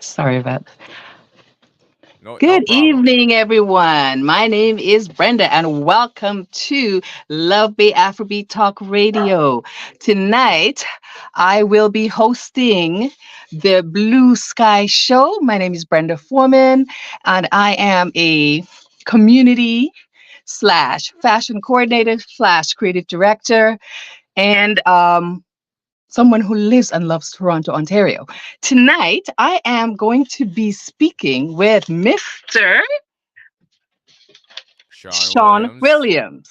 Sorry about that. No Good problem. evening, everyone. My name is Brenda, and welcome to LuvBay Afrobeat Talk Radio. Tonight, I will be hosting the Blugh-Skyy Show. My name is Brenda Foreman, and I am a community slash fashion coordinator slash creative director, and someone who lives and loves Toronto, Ontario. Tonight, I am going to be speaking with Mr. Sean Sean Williams. Williams.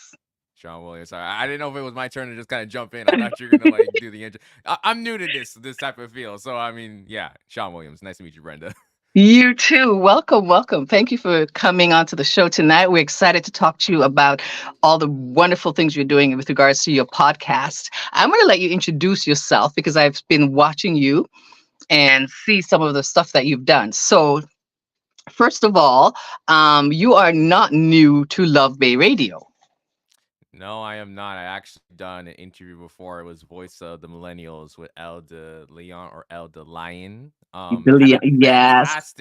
Sean Williams. Sorry, I didn't know if it was my turn to just kind of jump in. I thought you were gonna like do the intro. I'm new to this type of feel, so I mean, yeah, Sean Williams. Nice to meet you, Brenda. You too. Welcome, welcome. Thank you for coming onto the show tonight. We're excited to talk to you about all the wonderful things you're doing with regards to your podcast. I'm going to let you introduce yourself because I've been watching you and see some of the stuff that you've done. So, first of all, you are not new to Love Bay Radio. No, I am not. I actually done an interview before. It was Voice of the Millennials with El de Leon or El de Lion. Had a Yes.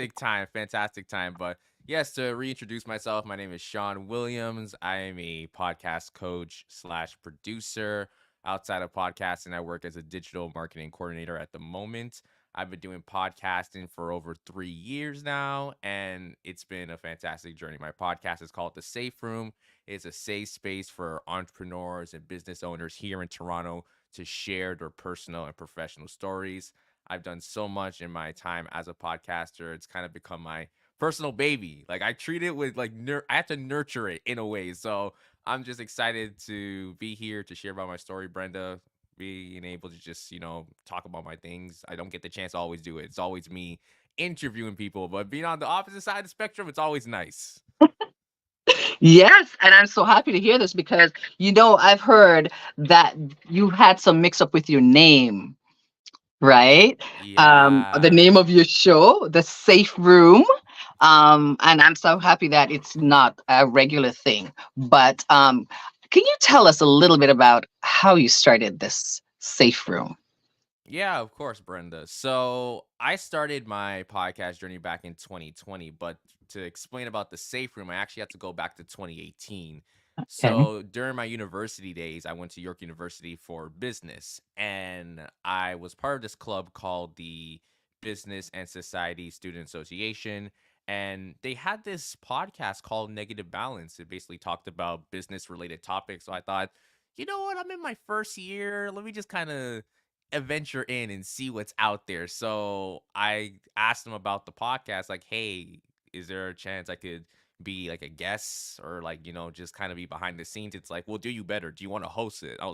fantastic time. But yes, to reintroduce myself, my name is Sean Williams. I am a podcast coach slash producer. Outside of podcasting, I work as a digital marketing coordinator at the moment. I've been doing podcasting for over 3 years now, and it's been a fantastic journey. My podcast is called The Safe Room. It's a safe space for entrepreneurs and business owners here in Toronto to share their personal and professional stories. I've done so much in my time as a podcaster. It's kind of become my personal baby. Like I treat it with like I have to nurture it in a way. So I'm just excited to be here to share about my story, Brenda. Being able to just talk about my things. I don't get the chance to always do it. It's always me interviewing people, but being on the opposite side of the spectrum, it's always nice. Yes, and I'm so happy to hear this because I've heard that you had some mix up with your name, right? The Yeah. name of your show, The Safe Room. And I'm so happy that it's not a regular thing. But can you tell us a little bit about how you started this Safe Room? Yeah, of course, Brenda. So I started my podcast journey back in 2020, but to explain about the safe room, I actually had to go back to 2018. Okay. So during my university days, I went to York University for business, and I was part of this club called the Business and Society Student Association. And they had this podcast called Negative Balance. It basically talked about business related topics. So I thought, you know what? I'm in my first year. Let me just kind of adventure in and see what's out there. So I asked them about the podcast, like, hey, is there a chance I could be like a guest or like, just kind of be behind the scenes? It's like, we'll do you better. Do you want to host it? I was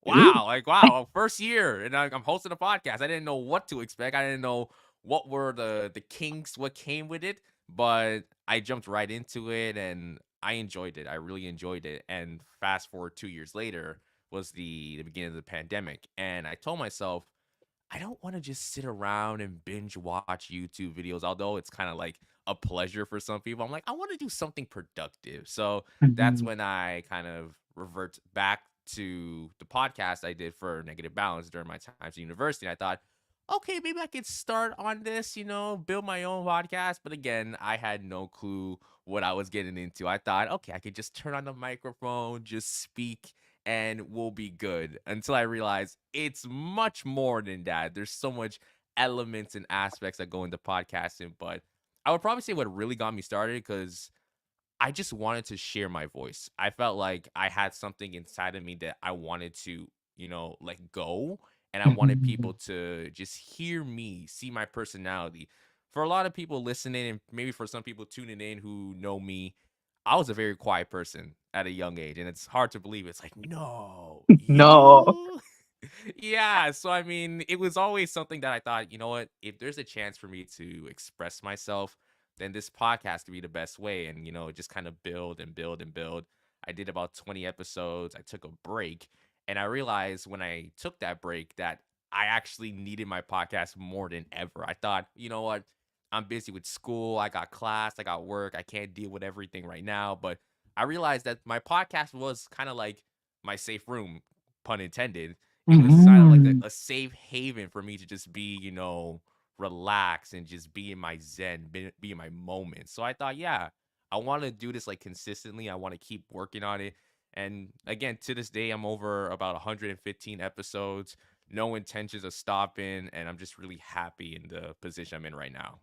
Ooh. like, wow, first year. And I'm hosting a podcast. I didn't know what to expect. I didn't know what were the kinks, what came with it, but I jumped right into it and I enjoyed it. I really enjoyed it. And fast forward 2 years later, was the beginning of the pandemic, and I told myself I don't want to just sit around and binge watch YouTube videos, although it's kind of like a pleasure for some people. I'm like, I want to do something productive. So that's Mhm. when I kind of revert back to the podcast I did for Negative Balance during my times at university. And I thought, okay, maybe I could start on this, build my own podcast. But again, I had no clue what I was getting into. I thought, okay, I could just turn on the microphone, just speak, and we'll be good, until I realized it's much more than that. There's so much elements and aspects that go into podcasting. But I would probably say what really got me started, because I just wanted to share my voice. I felt like I had something inside of me that I wanted to, let go. And I wanted people Mhm. to just hear me, see my personality. For a lot of people listening, and maybe for some people tuning in who know me, I was a very quiet person at a young age. And it's hard to believe. It's like, no, No. you? Yeah. So, I mean, it was always something that I thought, you know what? If there's a chance for me to express myself, then this podcast could be the best way. And, just kind of build and build and build. I did about 20 episodes. I took a break. And I realized when I took that break that I actually needed my podcast more than ever. I thought, you know what? I'm busy with school. I got class. I got work. I can't deal with everything right now. But I realized that my podcast was kind of like my safe room, pun intended. It was kind of like Mhm. a safe haven for me to just be, relax and just be in my zen, be in my moment. So I thought, yeah, I want to do this like consistently. I want to keep working on it. And again, to this day, I'm over about 115 episodes, no intentions of stopping. And I'm just really happy in the position I'm in right now.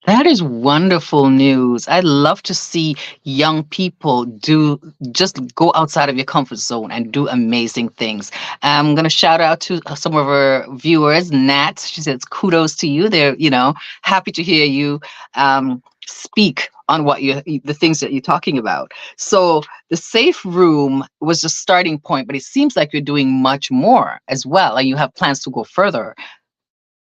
That is wonderful news. I love to see young people do just go outside of your comfort zone and do amazing things. I'm going to shout out to some of our viewers. Nat, she says, kudos to you. They're, happy to hear you speak on the things that you're talking about. So the safe room was the starting point, but it seems like you're doing much more as well, and you have plans to go further.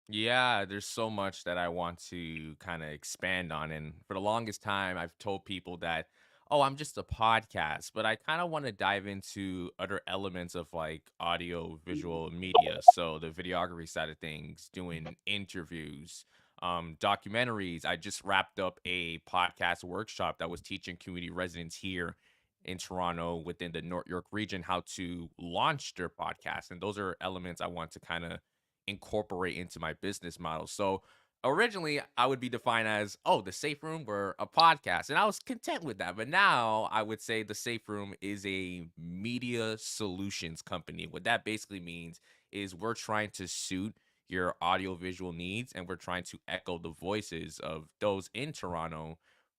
Yeah, there's so much that I want to kind of expand on. And for the longest time, I've told people that, oh, I'm just a podcast, but I kind of want to dive into other elements of like audio visual media. So the videography side of things, doing interviews, documentaries. I just wrapped up a podcast workshop that was teaching community residents here in Toronto within the North York region how to launch their podcast. And those are elements I want to kind of incorporate into my business model. So originally I would be defined as, oh, the safe room were a podcast. And I was content with that. But now I would say the safe room is a media solutions company. What that basically means is we're trying to suit your audio visual needs and we're trying to echo the voices of those in Toronto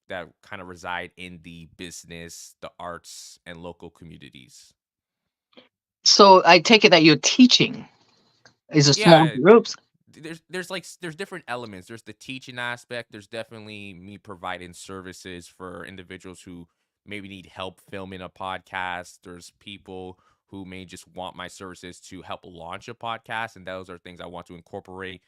that kind of reside in the business, the arts, and local communities. So I take it that you're teaching. Is it small Yeah, groups? there's different elements. There's the teaching aspect. There's definitely me providing services for individuals who maybe need help filming a podcast. There's people who may just want my services to help launch a podcast, and those are things I want to incorporate.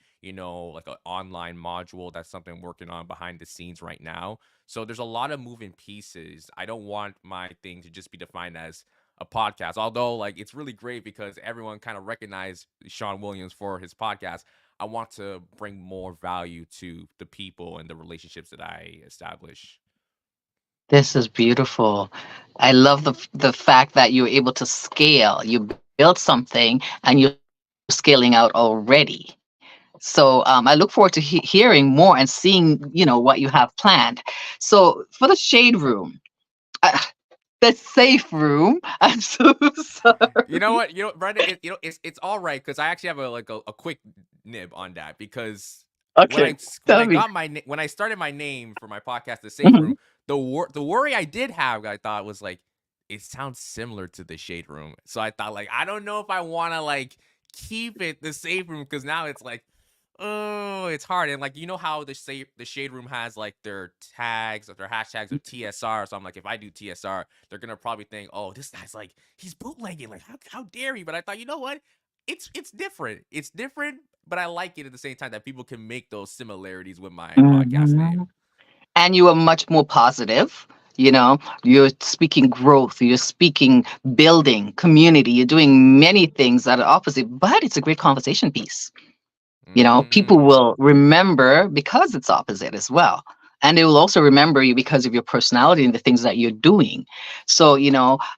Like an online module. That's something I'm working on behind the scenes right now. So there's a lot of moving pieces. I don't want my thing to just be defined as a podcast. Although, like, it's really great because everyone kind of recognized Sean Williams for his podcast. I want to bring more value to the people and the relationships that I establish. This is beautiful. I love the fact that you're able to scale. You build something and you're scaling out already. So I look forward to hearing more and seeing, what you have planned. So for the shade room, uh, the safe room, I'm so You know sorry. what? Brandon, it's all right because I actually have a quick nib on that because Okay, when tell I me. got when I started my name for my podcast, The Safe Mhm. Room, the worry I did have, I thought was like, it sounds similar to the Shade Room, so I thought like I don't know if I want to like keep it the Safe Room because now it's like, oh, it's hard. And like how the Shade Room has like their tags or their hashtags of TSR. So I'm like, if I do TSR, they're gonna probably think, oh, this guy's like he's bootlegging. Like how dare he? But I thought, you know what? It's different. It's different, but I like it at the same time that people can make those similarities with my podcast name. Mhm. And you are much more positive. You're speaking growth, you're speaking building community, you're doing many things that are opposite, but it's a great conversation piece. People Mm. will remember because it's opposite as well. And they will also remember you because of your personality and the things that you're doing. So,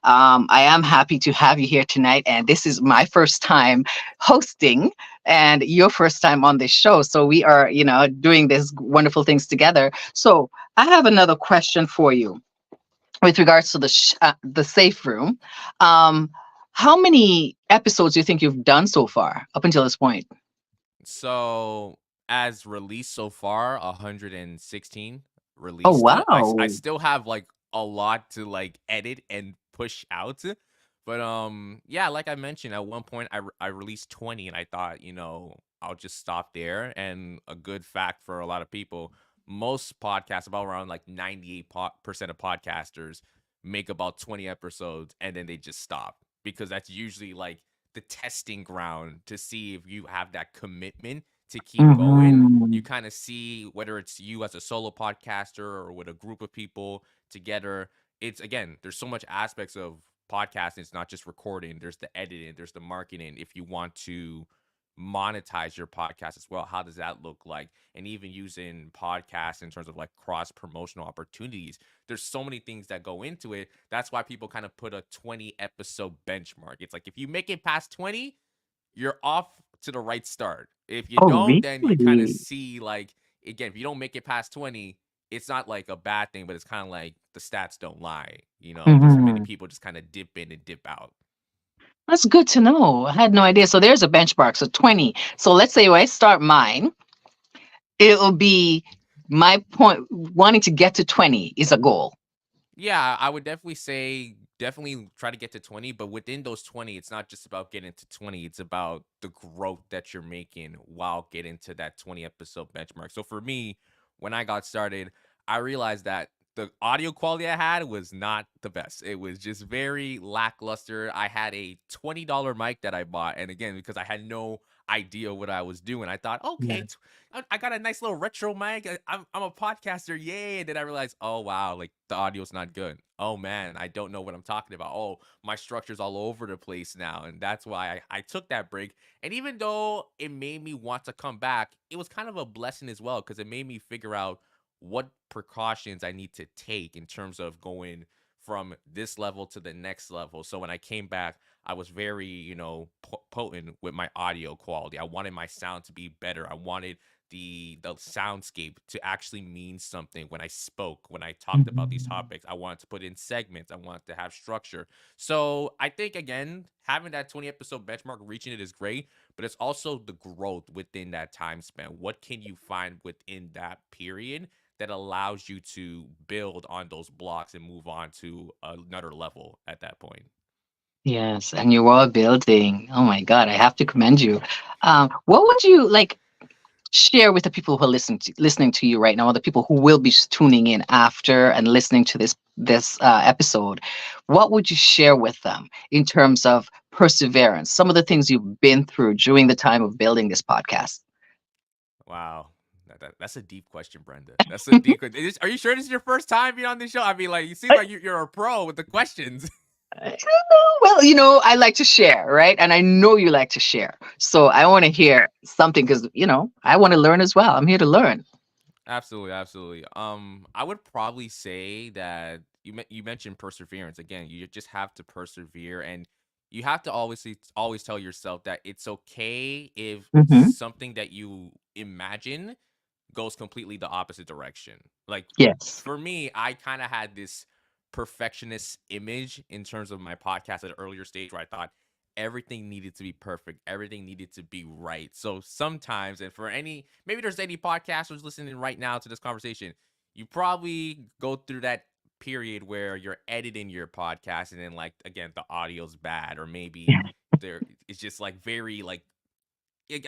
I am happy to have you here tonight. And this is my first time hosting and your first time on this show. So we are, doing these wonderful things together. So I have another question for you with regards to the safe room. Um, how many episodes do you think you've done so far up until this point? So as released so far, 116 Oh, released. I wow. still have like a lot to like edit and push out. But yeah, like I mentioned at one point I released 20 and I thought, I'll just stop there. And a good fact for a lot of people, most podcasts, about around like 98% of podcasters make about 20 episodes and then they just stop because that's usually like the testing ground to see if you have that commitment to keep going. You Mhm. kind of see whether it's you as a solo podcaster or with a group of people together. It's again, there's so much aspects of podcasting. It's not just recording, there's the editing, there's the marketing. If you want to monetize your podcast as well, how does that look like? And even using podcasts in terms of like cross promotional opportunities, there's so many things that go into it. That's why people kind of put a 20 episode benchmark. It's like if you make it past 20, you're off to the right start. If you Oh, don't, then you kind of really? see like again, if you don't make it past 20, it's not like a bad thing, but it's kind of like the stats don't lie. Just many Hmm. people just kind of dip in and dip out. That's good to know. I had no idea. So there's a benchmark. So 20. So let's say when I start mine, it'll be my point. Wanting to get to 20 is a goal. Yeah, I would definitely say definitely try to get to 20, but within those 20, it's not just about getting to 20, it's about the growth that you're making while getting to that 20 episode benchmark. So for me, when I got started, I realized that the audio quality I had was not the best. It was just very lackluster. I had a $20 mic that I bought, and again, because I had no idea what I was doing, I thought, okay, Yeah. I got a nice little retro mic. I'm a podcaster, yay! And then I realized, oh wow, like the audio's not good. Oh man, I don't know what I'm talking about. Oh, my structure's all over the place now, and that's why I took that break. And even though it made me want to come back, it was kind of a blessing as well because it made me figure out what precautions I need to take in terms of going from this level to the next level. So when I came back, I was very, potent with my audio quality. I wanted my sound to be better. I wanted the soundscape to actually mean something when I spoke, when I talked about these Mhm. topics. I wanted to put in segments. I wanted to have structure. So I think again, having that 20 episode benchmark, reaching it is great, but it's also the growth within that time span. What can you find within that period that allows you to build on those blocks and move on to another level at that point? Yes, and you are building. Oh my God, I have to commend you. What would you like share with the people who are listening to you right now, or the people who will be tuning in after and listening to this episode? What would you share with them in terms of perseverance? Some of the things you've been through during the time of building this podcast. Wow. That's a deep question, Brenda. That's a deep question. Are you sure this is your first time being on this show? I mean, like, you seem like you're a pro with the questions. I don't know. Well, I like to share, right? And I know you like to share. So I want to hear something because, I want to learn as well. I'm here to learn. Absolutely, absolutely. I would probably say that you mentioned perseverance again. You just have to persevere, and you have to always tell yourself that it's okay if Hmm. something that you imagine goes completely the opposite direction. Like Yes. for me, I kind of had this perfectionist image in terms of my podcast at an earlier stage where I thought everything needed to be perfect, everything needed to be right. So sometimes, and for any maybe there's any podcasters listening right now to this conversation, you probably go through that period where you're editing your podcast and then like again the audio's bad or maybe there it's just like very like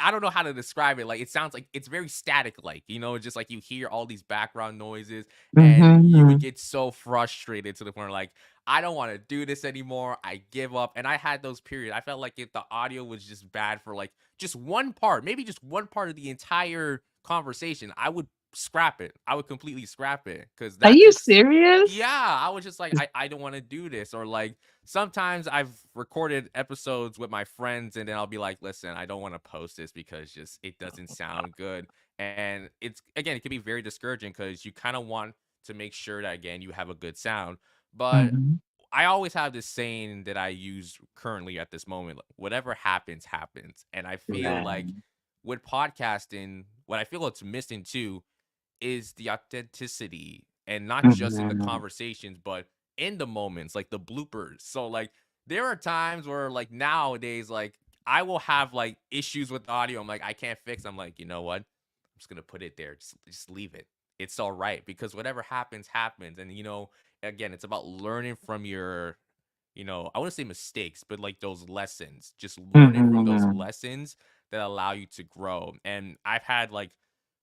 I don't know how to describe it. Like it sounds like it's very static, like just like you hear all these background noises, and you would Hmm. get so frustrated to the point where, like I don't want to do this anymore. I give up. And I had those periods. I felt like if the audio was just bad for like just one part, maybe just one part of the entire conversation, I would scrap it. I would completely scrap it because Are that's you just serious? yeah. I was just like I don't want to do this or like sometimes I've recorded episodes with my friends and then I'll be like, listen, I don't want to post this because just it doesn't sound good. And it's again, it can be very discouraging because you kind of want to make sure that again you have a good sound. But Hmm. I always have this saying that I use currently at this moment, like, whatever happens, happens. And I feel like Right. with podcasting, what I feel it's missing too is the authenticity and not just in the Mhm. conversations, but in the moments, like the bloopers. So like there are times where like nowadays, like I will have like issues with audio. I'm like, I can't fix. I'm like, you know what? I'm just gonna put it there. Just leave it. It's all right because whatever happens, happens. And again, it's about learning from your I wouldn't say mistakes, but like those lessons, just learning from those Mhm. lessons that allow you to grow. And I've had like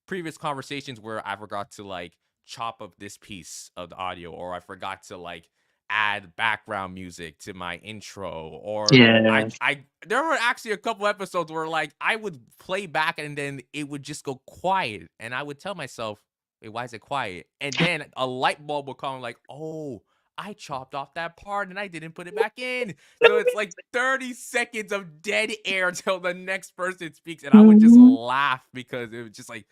previous conversations where I forgot to like chop up this piece of the audio, or I forgot to like add background music to my intro, or Yes. I there were actually a couple episodes where like I would play back and then it would just go quiet, and I would tell myself, "Wait, why is it quiet?" And then a light bulb would come, like, "Oh, I chopped off that part and I didn't put it back in." So it's like 30 seconds of dead air until the next person speaks. And I would just Mhm. laugh because it was just like,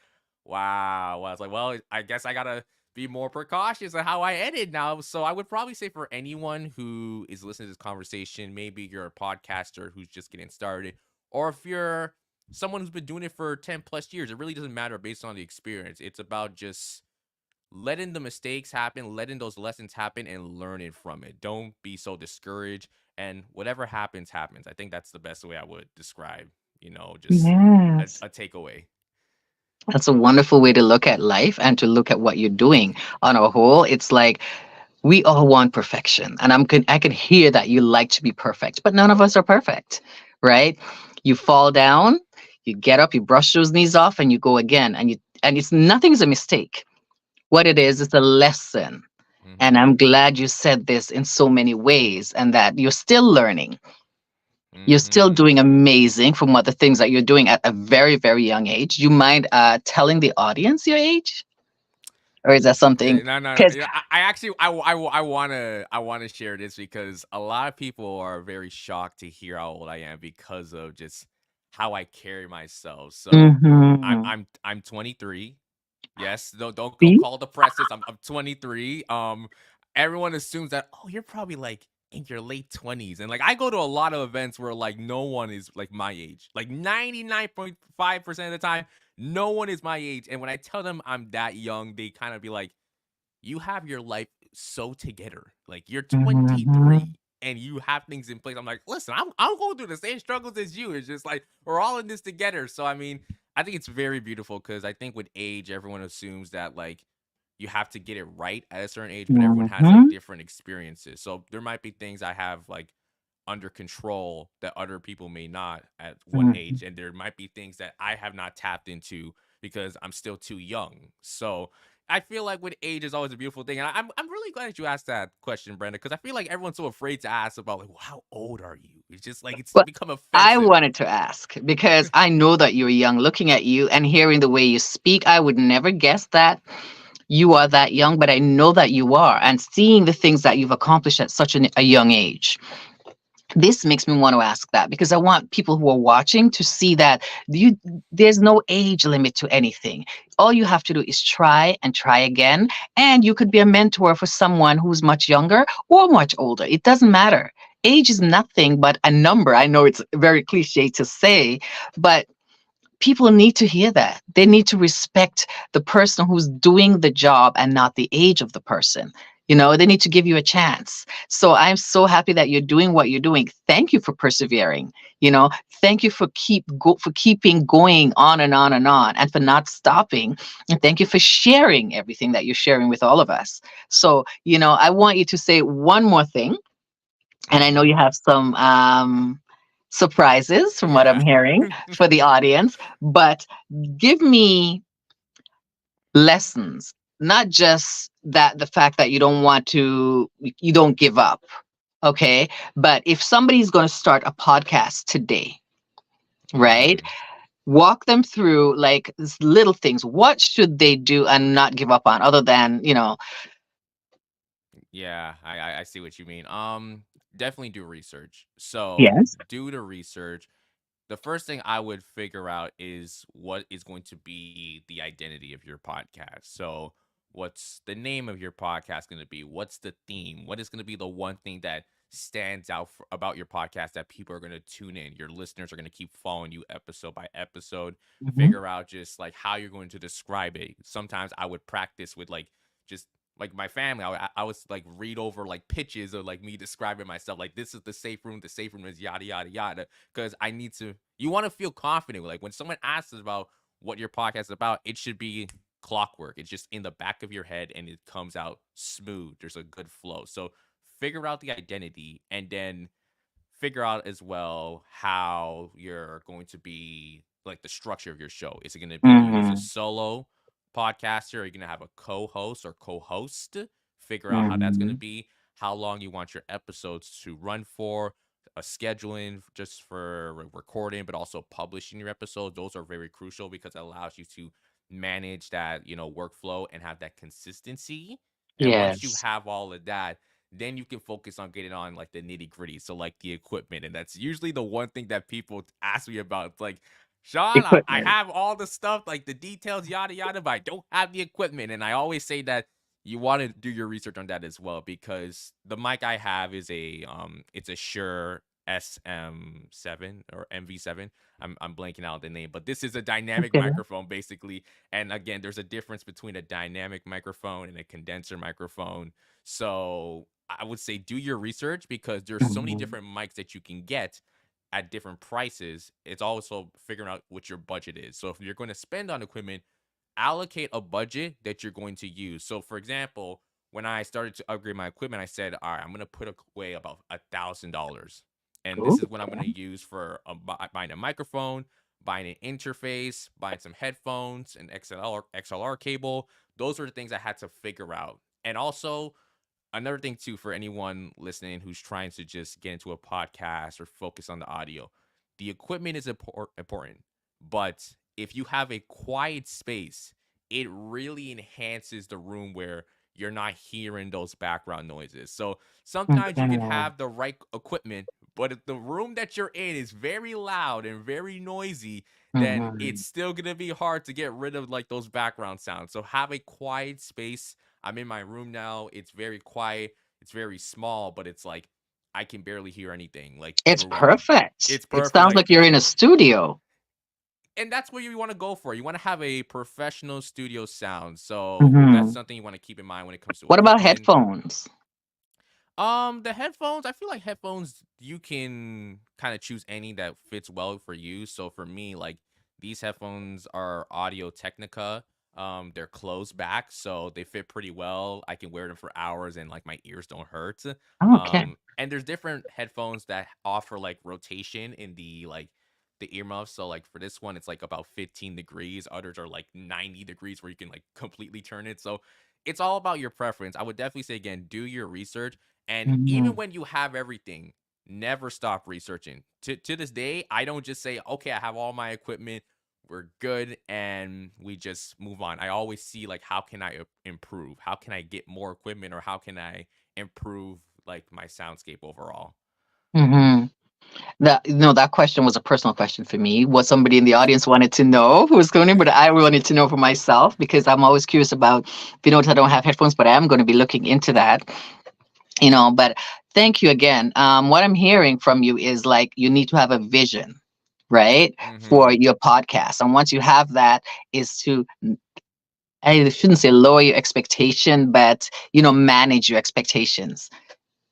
wow. I was like, well, I guess I gotta be more precautious on how I edit now. So I would probably say for anyone who is listening to this conversation, maybe you're a podcaster who's just getting started, or if you're someone who's been doing it for 10 plus years. It really doesn't matter based on the experience. It's about just letting the mistakes happen, letting those lessons happen, and learning from it. Don't be so discouraged. And whatever happens, happens. I think that's the best way I would describe, just Yes. a takeaway. That's a wonderful way to look at life and to look at what you're doing. On a whole, it's like we all want perfection. And I can hear that you like to be perfect, but none of us are perfect, right? You fall down, you get up, you brush those knees off and you go again. And it's nothing's a mistake. What it is a lesson. And Mm-hmm. I'm glad you said this in so many ways and that you're still learning. You're still Mm-hmm. doing amazing from what the things that you're doing at a very, very young age. You mind telling the audience your age? Or is that something? No, no, no. Because, I actually, I wanna share this because a lot of people are very shocked to hear how old I am because of just how I carry myself. So, mm-hmm. I'm 23. Yes, don't See? call the presses. I'm 23. Everyone assumes that, oh, you're probably like in your late 20s, and like I go to a lot of events where like no one is like my age. Like 99.5% of the time, no one is my age. And when I tell them I'm that young, they kind of be like, you have your life so together. Like you're Mm-hmm. 23 and you have things in place. I'm like, listen, I'm going through the same struggles as you. It's just like we're all in this together. So I mean, I think it's very beautiful because I think with age, everyone assumes that like you have to get it right at a certain age, but everyone has like Mm-hmm. different experiences. So there might be things I have like under control that other people may not at one Mm-hmm. age, and there might be things that I have not tapped into because I'm still too young. So I feel like with age is always a beautiful thing, and I'm really glad that you asked that question, Brenda, because I feel like everyone's so afraid to ask about like, well, how old are you? It's just like it's Well, become I offensive. wanted to ask because I know that you're young. Looking at you and hearing the way you speak, I would never guess that you are that young, but I know that you are. And seeing the things that you've accomplished at such a young age, this makes me want to ask that because I want people who are watching to see that there's no age limit to anything. All you have to do is try and try again, and you could be a mentor for someone who's much younger or much older. It doesn't matter. Age is nothing but a number. I know it's very cliche to say, but people need to hear that. They need to respect the person who's doing the job and not the age of the person. They need to give you a chance. So I'm so happy that you're doing what you're doing. Thank you for persevering. Thank you for for keeping going on and on and on, and for not stopping. And thank you for sharing everything that you're sharing with all of us. So, I want you to say one more thing, and I know Mm-hmm. you have some surprises from what I'm Yeah. hearing for the audience, but give me lessons, not just that the fact that you don't give up. Okay. But if somebody's going to start a podcast today, right? Mm-hmm. Walk them through like little things. What should they do and not give up on other than, Yeah, I see what you mean. Definitely do research. So yes. do the research. The first thing I would figure out is what is going to be the identity of your podcast. So what's the name of your podcast going to be? What's the theme? What is going to be the one thing that stands out about your podcast that people are going to tune in? Your listeners are going to keep following you episode by episode. Mhm. Figure out just like how you're going to describe it. Sometimes I would practice with like just like my family. I was like read over like pitches of like me describing myself. Like this is the safe room. The safe room is yada yada yada. Because I need to. You want to feel confident. Like when someone asks us about what your podcast is about, it should be clockwork. It's just in the back of your head and it comes out smooth. There's a good flow. So figure out the identity and then figure out as well how you're going to be like the structure of your show. Is it going to be you as a Mhm. solo podcaster? Are you going to have a co-host or co-host? Figure out how that's going to Mhm. be, how long you want your episodes to run for, a scheduling just for recording, but also publishing your episodes. Those are very crucial because it allows you to manage that, workflow and have that consistency. And once you Yes. have all of that, then you can focus on getting on like the nitty gritty. So like the equipment, and that's usually the one thing that people ask me about. It's like, Sean, I Equipment. have all the stuff, like the details, yada yada, but I don't have the equipment. And I always say that you want to do your research on that as well because the mic I have is it's a Shure SM7 or MV7. I'm blanking out the name, but this is a dynamic Okay. microphone basically. And again, there's a difference between a dynamic microphone and a condenser microphone. So I would say do your research because there's so many Mhm. different mics that you can get at different prices. It's also figuring out what your budget is. So if you're going to spend on equipment, allocate a budget that you're going to use. So for example, when I started to upgrade my equipment, I said, all right, I'm going to put away about $1,000. And this Cool. is what I'm going to use for buying a microphone, buying an interface, buying some headphones, an XLR cable. Those are the things I had to figure out. And also, another thing too, for anyone listening who's trying to just get into a podcast or focus on the audio, the equipment is important, but if you have a quiet space, it really enhances the room where you're not hearing those background noises. So sometimes you Okay. can have the right equipment, but if the room that you're in is very loud and very noisy, then it's Mhm. still gonna be hard to get rid of like those background sounds. So have a quiet space. I'm in my room now. It's very quiet. It's very small, but it's like I can barely hear anything like It's through one. perfect. It's It perfect. sounds Like, like you're in a studio. and that's what you want to go for. You want to have a professional studio sound. So that's Mhm. something you want to keep in mind when it comes to What about equipment. headphones? The headphones, I feel like headphones you can kind of choose any that fits well for you. So for me, like these headphones are Audio Technica. They're closed back, so they fit pretty well. I can wear them for hours and like my ears don't hurt. Okay. And there's different headphones that offer like rotation in the earmuffs. So like for this one, it's like about 15 degrees. Others are like 90 degrees where you can like completely turn it. So it's all about your preference. I would definitely say again, do your research and even Mhm. when you have everything, never stop researching. To this day, I don't just say, "Okay, I have all my equipment, we're good," and we just move on. I always see like how can I improve? How can I get more equipment or how can I improve like my soundscape overall? Mhm. That no, that question was a personal question for me. What somebody in the audience wanted to know who was going in, but I wanted to know for myself because I'm always curious about. If you notice, I don't have headphones, but I am going to be looking into that. But thank you again. What I'm hearing from you is like you need to have a vision, right, for Mhm. your podcast, and once you have that, is to I shouldn't say lower your expectation, but manage your expectations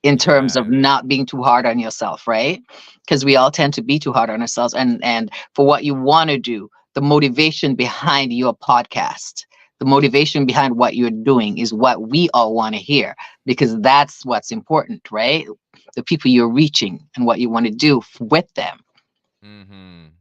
in terms of Yeah. not being too hard on yourself, right? Because we all tend to be too hard on ourselves. And for what you want to do, the motivation behind your podcast, the motivation behind what you're doing is what we all want to hear because that's what's important, right? The people you're reaching and what you want to do with them. Mhm.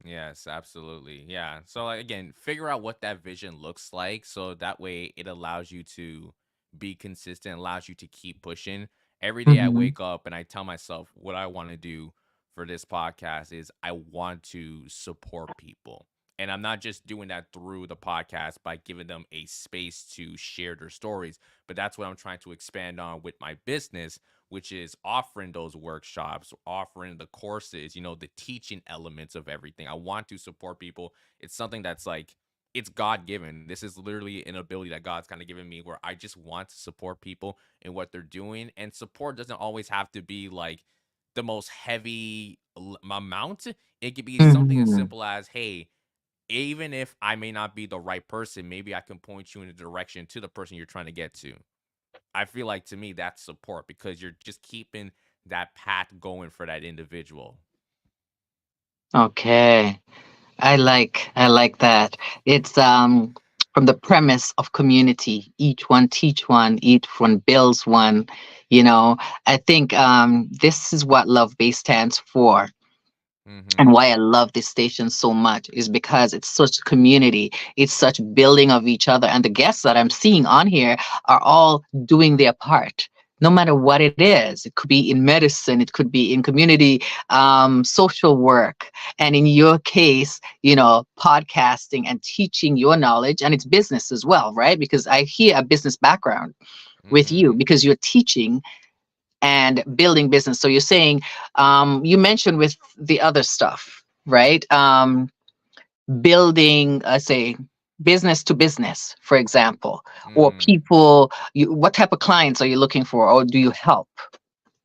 Yes, absolutely. Yeah. So like again, figure out what that vision looks like so that way it allows you to be consistent, allows you to keep pushing. Every day I Hmm. wake up and I tell myself what I want to do for this podcast is I want to support people. And I'm not just doing that through the podcast by giving them a space to share their stories, but that's what I'm trying to expand on with my business, which is offering those workshops, offering the courses, the teaching elements of everything. I want to support people. It's something that's like, it's God given. This is literally an ability that God's kind of given me where I just want to support people in what they're doing. And support doesn't always have to be like the most heavy amount. It could be something as Hmm. simple as, hey, even if I may not be the right person, maybe I can point you in a direction to the person you're trying to get to. I feel like to me that's support because you're just keeping that path going for that individual. Okay. I like that. It's from the premise of community. Each one teach one, each one builds one. You know, I think this is what Love Base stands for. And Mhm. why I love this station so much is because it's such community. It's such building of each other. And the guests that I'm seeing on here are all doing their part. No matter what it is, it could be in medicine, it could be in community social work, and in your case, podcasting and teaching your knowledge, and it's business as well, right? Because I hear a business background with you Mhm. because you're teaching and building business. So you're saying, you mentioned with the other stuff, right? Building, say, business to business, for example, or Mhm. people. What type of clients are you looking for, or do you help?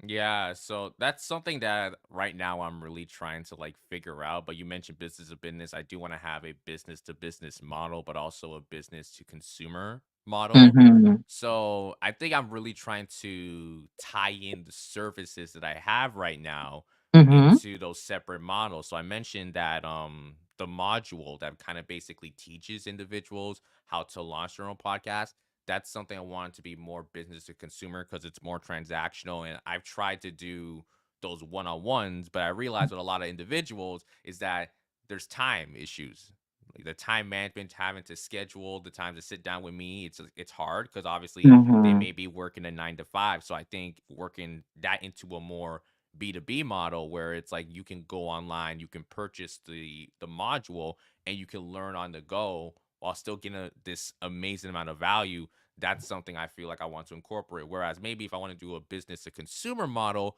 Yeah, so that's something that right now I'm really trying to like figure out. But you mentioned business to business. I do want to have a business to business model, but also a business to consumer model. Mm-hmm. So I think I'm really trying to tie in the services that I have right now Mm-hmm. into those separate models. So I mentioned that the module that kind of basically teaches individuals how to launch their own podcast, that's something I want to be more business to consumer because it's more transactional. And I've tried to do those one on ones, but I realized with a lot of individuals is that there's time issues. Like the time management, having to schedule the time to sit down with me, it's hard because obviously they Mm-hmm. may be working a 9 to 5. So I think working that into a more B2B model where it's like you can go online, you can purchase the module, and you can learn on the go while still getting this amazing amount of value. That's something I feel like I want to incorporate. Whereas maybe if I want to do a business to consumer model,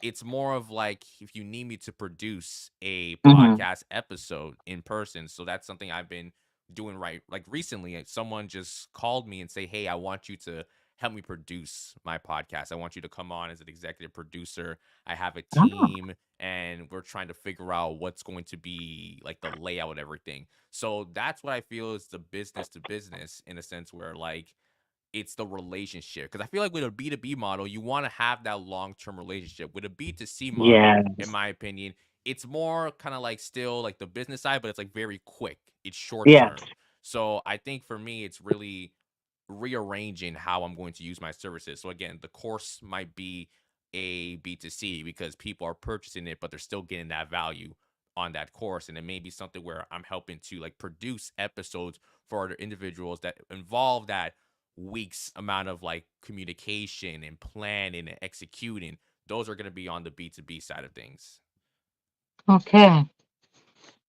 it's more of like if you need me to produce a Mm-hmm. podcast episode in person. So that's something I've been doing right. Like recently, someone just called me and say, "Hey, I want you to help me produce my podcast. I want you to come on as an executive producer. I have a Oh, team and we're trying to figure out what's going to be like the layout and everything." So that's what I feel is the business to business in a sense where like it's the relationship. Because I feel like with a B2B model, you want to have that long term relationship. With a B2C model, in yes. my opinion, it's more kind of like still like the business side, but it's like very quick. It's short Yes. term. So I think for me, it's really rearranging how I'm going to use my services. So again, the course might be a B2C because people are purchasing it, but they're still getting that value on that course. And it may be something where I'm helping to like produce episodes for other individuals that involve that weeks amount of like communication and planning and executing. Those are going to be on the B2B side of things. Okay.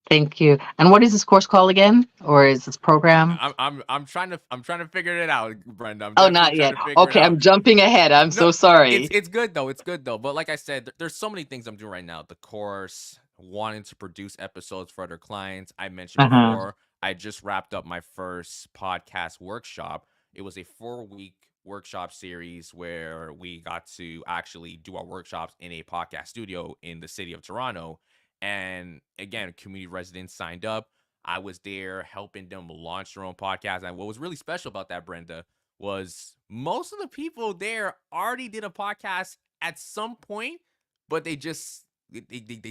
Thank you. And what is this course called again? Or is this program? I'm trying to figure it out, Brenda. I'm Oh, definitely not trying yet. to figure it Okay, out. I'm jumping ahead. I'm No, so it's sorry. it's good though. It's good though. But like I said, there's so many things I'm doing right now. The course, wanting to produce episodes for other clients. I mentioned Uh-huh. before, I just wrapped up my first podcast workshop. It was a 4 week workshop series where we got to actually do our workshops in a podcast studio in the city of Toronto. And again, community residents signed up. I was there helping them launch their own podcast. And what was really special about that, Brenda, was most of the people there already did a podcast at some point, but they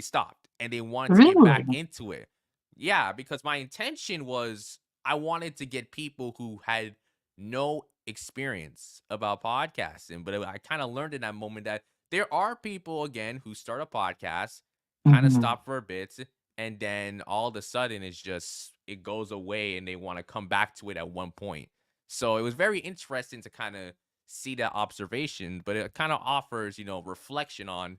stopped and they wanted to get back Really? into it. Yeah, because my intention was I wanted to get people who had no experience about podcasting, but I kind of learned in that moment that there are people again who start a podcast, kind of Mm-hmm. stop for a bit, and then all of a sudden it's just it goes away and they want to come back to it at one point. So it was very interesting to kind of see that observation, but it kind of offers, reflection on,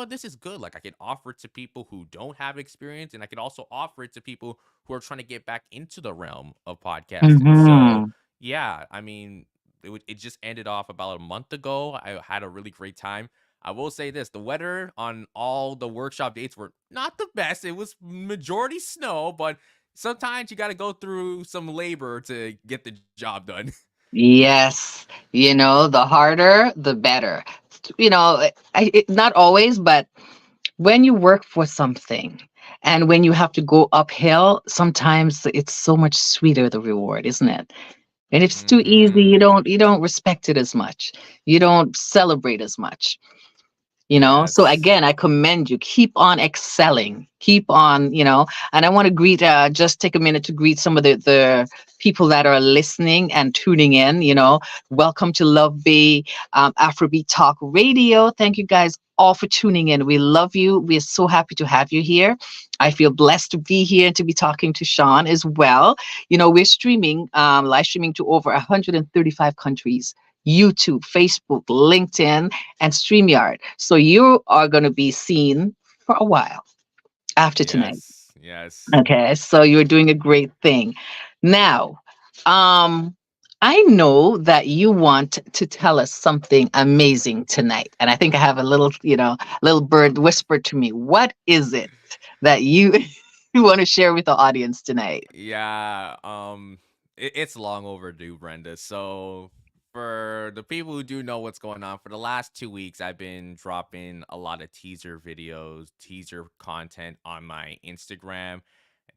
this is good. Like I can offer it to people who don't have experience, and I can also offer it to people who are trying to get back into the realm of podcasting. So Mm-hmm. yeah, I mean, it just ended off about a month ago. I had a really great time. I will say this, the weather on all the workshop dates were not the best. It was majority snow, but sometimes you got to go through some labor to get the job done. Yes. The harder, the better. Not always, but when you work for something and when you have to go uphill, sometimes it's so much sweeter, the reward, isn't it? And if it's too easy, you Mhm. don't respect it as much. You don't celebrate as much. So Yes. again, I commend you. Keep on excelling. Keep on. And I want to just take a minute to greet some of the people that are listening and tuning in. Welcome to LuvBay Afrobeat Talk Radio. Thank you guys all for tuning in. We love you. We're so happy to have you here. I feel blessed to be here and to be talking to Sean as well. We're streaming, live streaming to over 135 countries. YouTube, Facebook, LinkedIn, and StreamYard. So you are going to be seen for a while after tonight. Yes. Yes. Okay, so you're doing a great thing. Now, um, I know that you want to tell us something amazing tonight, and I think I have a little bird whispered to me. What is it that you you want to share with the audience tonight? Yeah. It's long overdue, Brenda. So for the people who do know what's going on, for the last 2 weeks, I've been dropping a lot of teaser videos, teaser content on my Instagram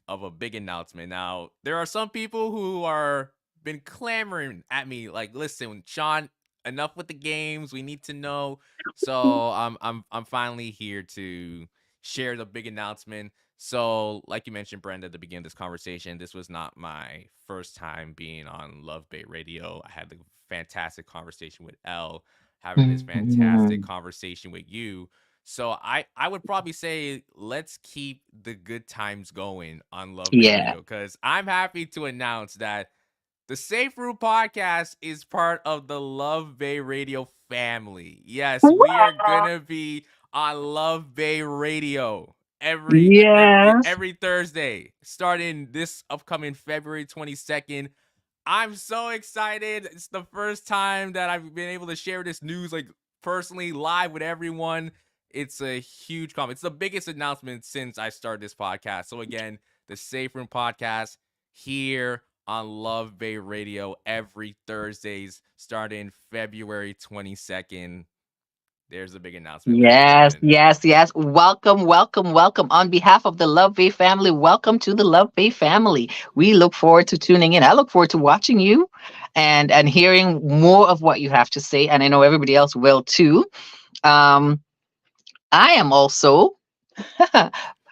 of a big announcement. Now, there are some people who are been clamoring at me like, "Listen, Sean, enough with the games. We need to know." So, I'm finally here to share the big announcement. So, like you mentioned, Brenda, at the beginning of this conversation, this was not my first time being on LuvBay Radio. I had a fantastic conversation with Elle, having this fantastic Mhm. conversation with you. So I would probably say let's keep the good times going on LuvBay Yeah. Radio, because I'm happy to announce that the Safe Room Podcast is part of the LuvBay Radio family. Yes, we are gonna be on LuvBay Radio Yes. every Thursday, starting this upcoming February 22nd. I'm so excited. It's the first time that I've been able to share this news like personally live with everyone. It's a huge comment. It's the biggest announcement since I started this podcast. So again, the Safe Room Podcast here on LuvBay Radio every Thursdays starting February 22nd. There's a big announcement, ladies and Yes, gentlemen. yes, yes. Welcome, welcome, welcome. On behalf of the Love Bay family, welcome to the Love Bay family. We look forward to tuning in. I look forward to watching you and hearing more of what you have to say. And I know everybody else will too. Um, I am also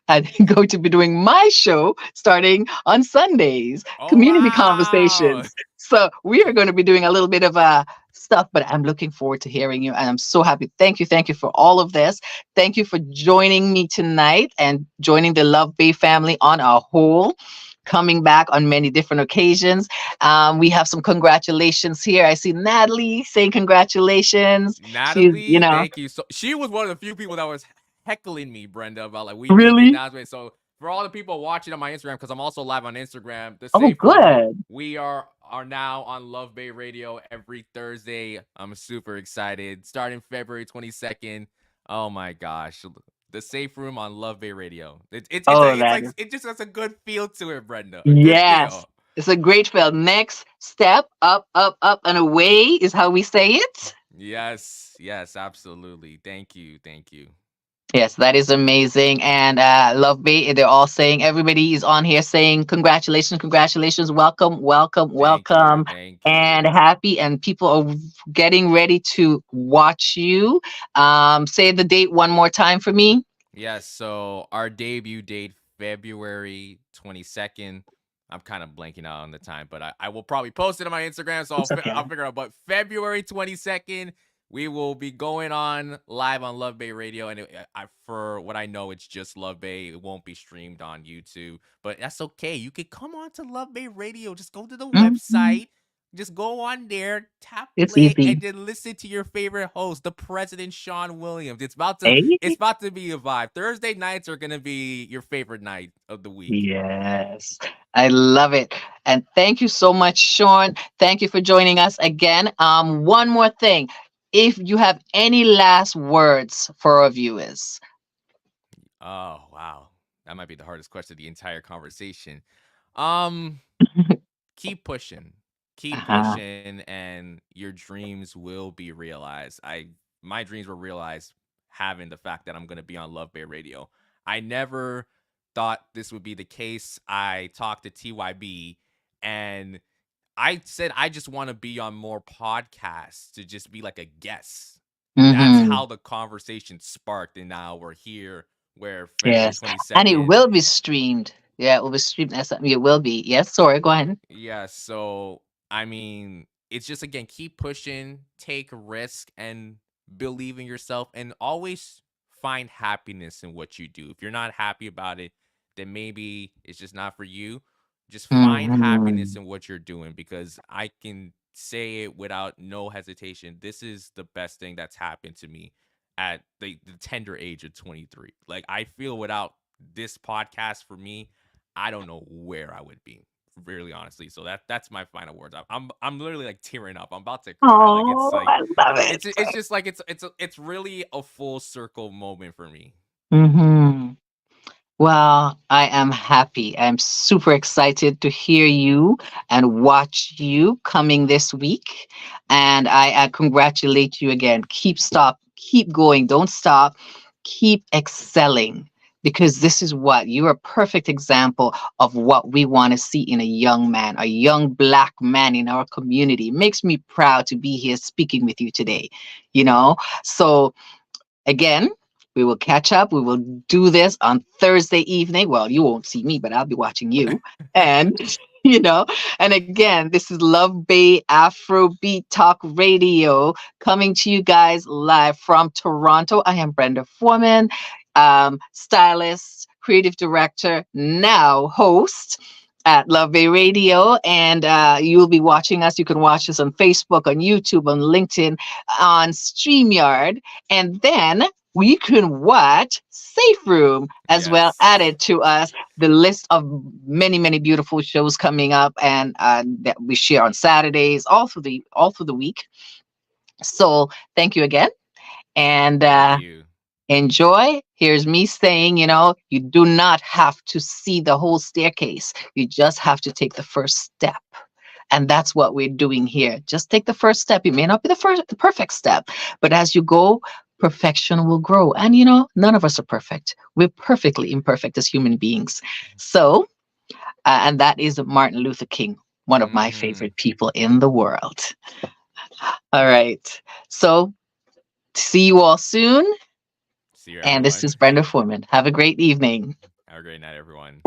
I'm going to be doing my show starting on Sundays, Oh community wow. conversations. So we are going to be doing a little bit of stuff, but I'm looking forward to hearing you. And I'm so happy. Thank you for all of this. Thank you for joining me tonight and joining the Love Bay family on a whole. Coming back on many different occasions. We have some congratulations here. I see Natalie saying congratulations. She's, Natalie, thank you. So she was one of the few people that was heckling me, Brenda, about like we need the really? announcement. So for all the people watching on my Instagram, because I'm also live on Instagram, the Oh, safe room, good. we are now on LuvBay Radio every Thursday. I'm super excited. Starting February 22nd. Oh my gosh. The safe room on LuvBay Radio. Oh, It's that like is. it just has a good feel to it, Brenda. A good Yes. feel. It's a great film. Next step, up, up, up, and away is how we say it. Yes, yes, absolutely. Thank you. Thank you. Yes, that is amazing. And Love Bay, they're all saying, everybody is on here saying, congratulations, congratulations, welcome, welcome, Thank you. welcome, Thank and you. happy. And people are getting ready to watch you. Say the date one more time for me. Yes, so our debut date, February 22nd. I'm kind of blanking out on the time, but I will probably post it on my Instagram, so It's okay. I'll figure out. But February 22nd, we will be going on live on LuvBay Radio. And for what I know, it's just LuvBay. It won't be streamed on YouTube, but that's okay. You can come on to LuvBay Radio. Just go to the Mhm. website. Just go on there, tap It's play, easy. and then listen to your favorite host, the President Sean Williams. Hey? It's about to be a vibe. Thursday nights are gonna be your favorite night of the week. Yes, I love it. And thank you so much, Sean. Thank you for joining us again. One more thing. If you have any last words for our viewers. Oh wow, that might be the hardest question of the entire conversation. Um, keep pushing, keep Uh-huh. pushing, and your dreams will be realized. My dreams were realized having the fact that I'm gonna be on LuvBay Radio. I never thought this would be the case. I talked to TYB, and I said I just want to be on more podcasts to just be like a guest. That's Mm-hmm. how the conversation sparked, and now we're here where February Yes. And it 22nd. will be streamed. Yeah, it will be streamed. It will be. Yes, sorry, go ahead. Yeah, so I mean, it's just again keep pushing, take risk and believe in yourself and always find happiness in what you do. If you're not happy about it, then maybe it's just not for you. Just find happiness Mm-hmm. in what you're doing, because I can say it without no hesitation. This is the best thing that's happened to me at the tender age of 23. Like I feel without this podcast for me, I don't know where I would be, really honestly. So that's my final words. I'm literally like tearing up. I'm about to cry. Oh, I love it. It's just like it's really a full circle moment for me. Mm-hmm. Well, I am happy. I'm super excited to hear you and watch you coming this week. And I congratulate you again. Keep going. Don't stop. Keep excelling because this is what you're a perfect example of what we want to see in a young man, a young Black man in our community. It makes me proud to be here speaking with you today, you know? So, again, we will catch up. We will do this on Thursday evening. Well, you won't see me, but I'll be watching you. And, you know, and again, this is Love Bay Afrobeat Talk Radio coming to you guys live from Toronto. I am Brenda Foreman, stylist, creative director, now host at LuvBay Radio, and you will be watching us. You can watch us on Facebook, on YouTube, on LinkedIn, on StreamYard, and then we can watch Safe Room as well, Yes. added to us the list of many, many beautiful shows coming up, and that we share on Saturdays, all through the week. So thank you again, and Thank you. enjoy. Here's me saying, you do not have to see the whole staircase. You just have to take the first step. And that's what we're doing here. Just take the first step. It may not be the perfect step, but as you go, perfection will grow. And none of us are perfect. We're perfectly imperfect as human beings. So, and that is Martin Luther King, one of my Hmm. favorite people in the world. All right. So, see you all soon. See you, And this is everyone. Brenda Foreman. Have a great evening. Have a great night, everyone.